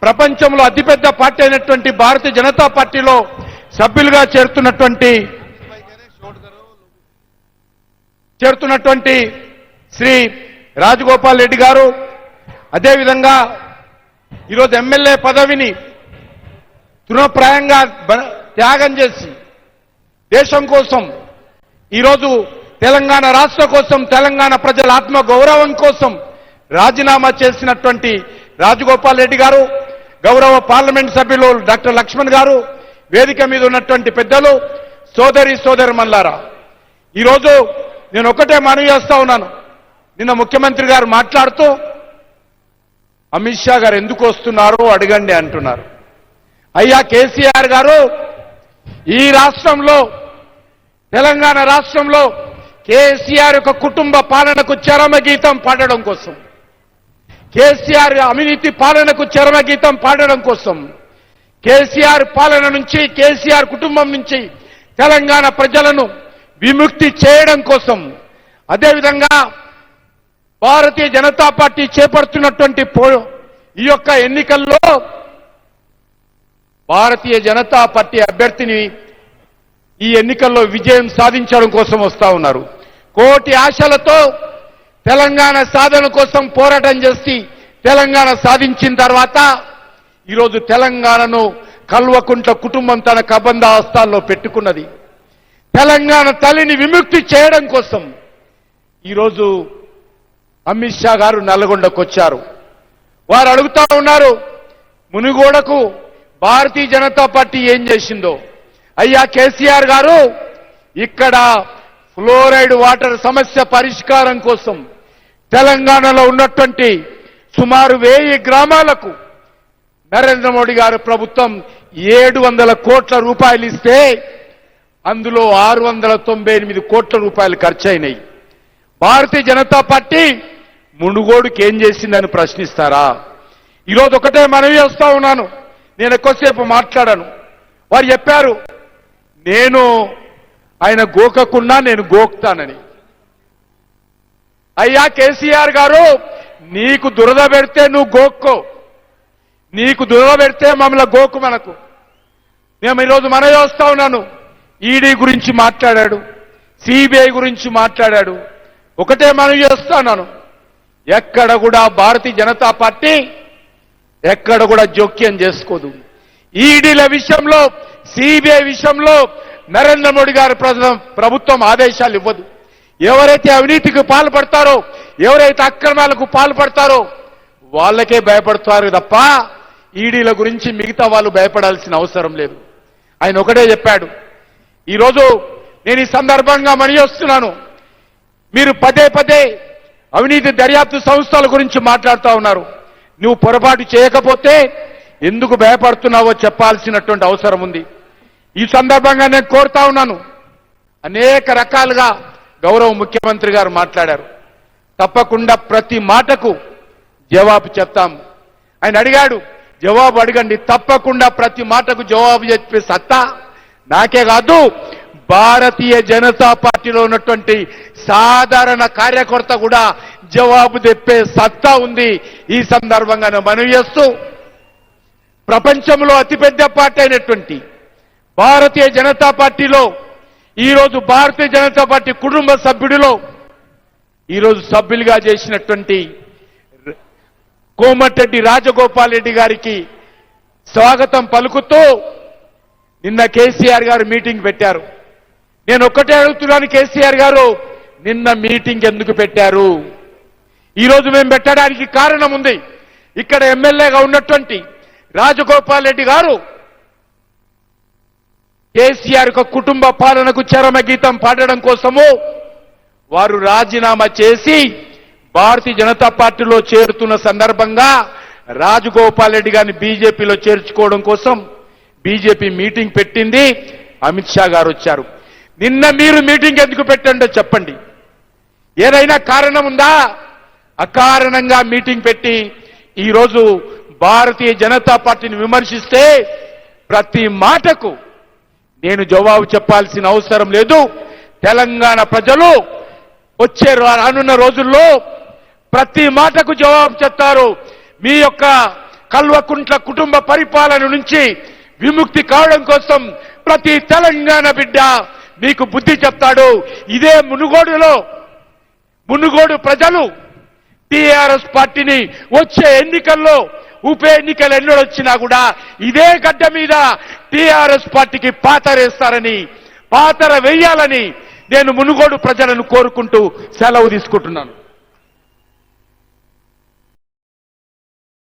ప్రపంచంలో అతిపెద్ద పార్టీ అయినటువంటి భారతీయ జనతా పార్టీలో సభ్యులుగా చేరుతున్నటువంటి శ్రీ రాజగోపాల్ రెడ్డి గారు, అదేవిధంగా ఈరోజు ఎమ్మెల్యే పదవిని తృణప్రాయంగా త్యాగం చేసి దేశం కోసం, ఈరోజు తెలంగాణ రాష్ట్ర కోసం, తెలంగాణ ప్రజల ఆత్మ గౌరవం కోసం రాజీనామా చేసినటువంటి రాజగోపాల్ రెడ్డి గారు, గౌరవ పార్లమెంట్ సభ్యులు డాక్టర్ లక్ష్మణ్ గారు, వేదిక మీద ఉన్నటువంటి పెద్దలు, సోదరిమణులారా, ఈరోజు నేను ఒకటే మనవి చేస్తా ఉన్నాను. నిన్న ముఖ్యమంత్రి గారు మాట్లాడుతూ అమిత్ షా గారు ఎందుకు వస్తున్నారో అడగండి అంటున్నారు. అయ్యా కేసీఆర్ గారు, ఈ రాష్ట్రంలో, తెలంగాణ రాష్ట్రంలో కేసీఆర్ యొక్క కుటుంబ పాలనకు చరమగీతం పాడడం కోసం, కేసీఆర్ అవినీతి పాలనకు చరమగీతం పాడడం కోసం, కేసీఆర్ పాలన నుంచి, కేసీఆర్ కుటుంబం నుంచి తెలంగాణ ప్రజలను విముక్తి చేయడం కోసం, అదేవిధంగా భారతీయ జనతా పార్టీ చేపడుతున్నటువంటి ఈ యొక్క ఎన్నికల్లో భారతీయ జనతా పార్టీ అభ్యర్థిని ఈ ఎన్నికల్లో విజయం సాధించడం కోసం వస్తా ఉన్నారు. కోటి ఆశలతో తెలంగాణ సాధన కోసం పోరాటం చేసి తెలంగాణ సాధించిన తర్వాత ఈరోజు తెలంగాణను కల్వకుంట్ల కుటుంబం తన కబంధ హస్తాల్లో పెట్టుకున్నది. తెలంగాణ తల్లిని విముక్తి చేయడం కోసం ఈరోజు అమిత్ షా గారు నల్గొండకు వచ్చారు. వారు అడుగుతా ఉన్నారు, మునుగోడకు భారతీయ జనతా పార్టీ ఏం చేసిందో. అయ్యా కేసీఆర్ గారు, ఇక్కడ ఫ్లోరైడ్ వాటర్ సమస్య పరిష్కారం కోసం తెలంగాణలో ఉన్నటువంటి సుమారు 1000 గ్రామాలకు నరేంద్ర మోడీ గారు ప్రభుత్వం 700 కోట్ల రూపాయలు ఇస్తే అందులో 698 కోట్ల రూపాయలు ఖర్చయినాయి. భారతీయ జనతా పార్టీ మునుగోడుకి ఏం చేసిందని ప్రశ్నిస్తారా? ఈరోజు ఒకటే మనవి చేస్తా ఉన్నాను, నేను ఎక్కువసేపు మాట్లాడాను. వారు చెప్పారు, ఆయన గోకకున్నా నేను గోక్తానని. అయ్యా కేసీఆర్ గారు, నీకు దురద పెడితే నువ్వు గోక్కో, నీకు దురద పెడితే మమ్మల్ని గోకు మనకు. నేను ఈరోజు మనవి చేస్తా ఉన్నాను, ఈడీ గురించి మాట్లాడాడు, సిబిఐ గురించి మాట్లాడాడు. ఒకటే మనవి చేస్తున్నాను, ఎక్కడ కూడా భారతీయ జనతా పార్టీ ఎక్కడ కూడా జోక్యం చేసుకోదు. ఈడీల విషయంలో, సిబిఐ విషయంలో నరేంద్ర మోడీ గారి ప్రభుత్వం ఆదేశాలు ఇవ్వదు. ఎవరైతే అవినీతికి పాల్పడతారో, ఎవరైతే అక్రమాలకు పాల్పడతారో వాళ్ళకే భయపడతారు తప్ప ఈడీల గురించి మిగతా వాళ్ళు భయపడాల్సిన అవసరం లేదు. ఆయన ఒకటే చెప్పాడు. ఈరోజు నేను ఈ సందర్భంగా మనవిస్తున్నాను, మీరు పదే పదే అవినీతి దర్యాప్తు సంస్థల గురించి మాట్లాడుతూ ఉన్నారు. నువ్వు పొరపాటు చేయకపోతే ఎందుకు భయపడుతున్నావో చెప్పాల్సినటువంటి అవసరం ఉంది. ఈ సందర్భంగా నేను కోరుతా ఉన్నాను, అనేక రకాలుగా గౌరవ ముఖ్యమంత్రి గారు మాట్లాడారు. తప్పకుండా ప్రతి మాటకు జవాబు చెప్తాం. ఆయన అడిగాడు, జవాబు అడగండి. తప్పకుండా ప్రతి మాటకు జవాబు చెప్పే సత్తా నాకే కాదు, భారతీయ జనతా పార్టీలో ఉన్నటువంటి సాధారణ కార్యకర్త కూడా జవాబు చెప్పే సత్తా ఉంది. ఈ సందర్భంగా నేను మనవి చేస్తూ, ప్రపంచంలో అతిపెద్ద పార్టీ అయినటువంటి భారతీయ జనతా పార్టీలో ఈరోజు భారతీయ జనతా పార్టీ కుటుంబ సభ్యుడిలో ఈరోజు సభ్యులుగా చేసినటువంటి కోమటిరెడ్డి రాజగోపాల్ రెడ్డి గారికి స్వాగతం పలుకుతూ నిన్న కేసీఆర్ గారు మీటింగ్ పెట్టారు. నేను ఒక్కటే అడుగుతున్నాను, కేసీఆర్ గారు నిన్న మీటింగ్ ఎందుకు పెట్టారు? ఈరోజు మేము పెట్టడానికి కారణం ఉంది. ఇక్కడ ఎమ్మెల్యేగా ఉన్నటువంటి రాజగోపాల్ రెడ్డి గారు కేసీఆర్ యొక్క కుటుంబ పాలనకు చరమగీతం పాడడం కోసము వారు రాజీనామా చేసి భారతీయ జనతా పార్టీలో చేరుతున్న సందర్భంగా రాజగోపాల్ రెడ్డి గారిని బీజేపీలో చేర్చుకోవడం కోసం బీజేపీ మీటింగ్ పెట్టింది. అమిత్ షా గారు వచ్చారు. నిన్న మీరు మీటింగ్ ఎందుకు పెట్టండో చెప్పండి. ఏదైనా కారణం ఉందా? అకారణంగా మీటింగ్ పెట్టి ఈరోజు భారతీయ జనతా పార్టీని విమర్శిస్తే ప్రతి మాటకు నేను జవాబు చెప్పాల్సిన అవసరం లేదు. తెలంగాణ ప్రజలు వచ్చే రానున్న రోజుల్లో ప్రతి మాటకు జవాబు చెప్తారు. మీ యొక్క కల్వకుంట్ల కుటుంబ పరిపాలన నుంచి విముక్తి కావడం కోసం ప్రతి తెలంగాణ బిడ్డ మీకు బుద్ధి చెప్తాడు. ఇదే మునుగోడు ప్రజలు టీఆర్ఎస్ పార్టీని వచ్చే ఎన్నికల్లో ఉప ఎన్నికలు ఎన్నడొచ్చినా కూడా ఇదే గడ్డ మీద టీఆర్ఎస్ పార్టీకి పాతర వేయాలని నేను మునుగోడు ప్రజలను కోరుకుంటూ సెలవు తీసుకుంటున్నాను.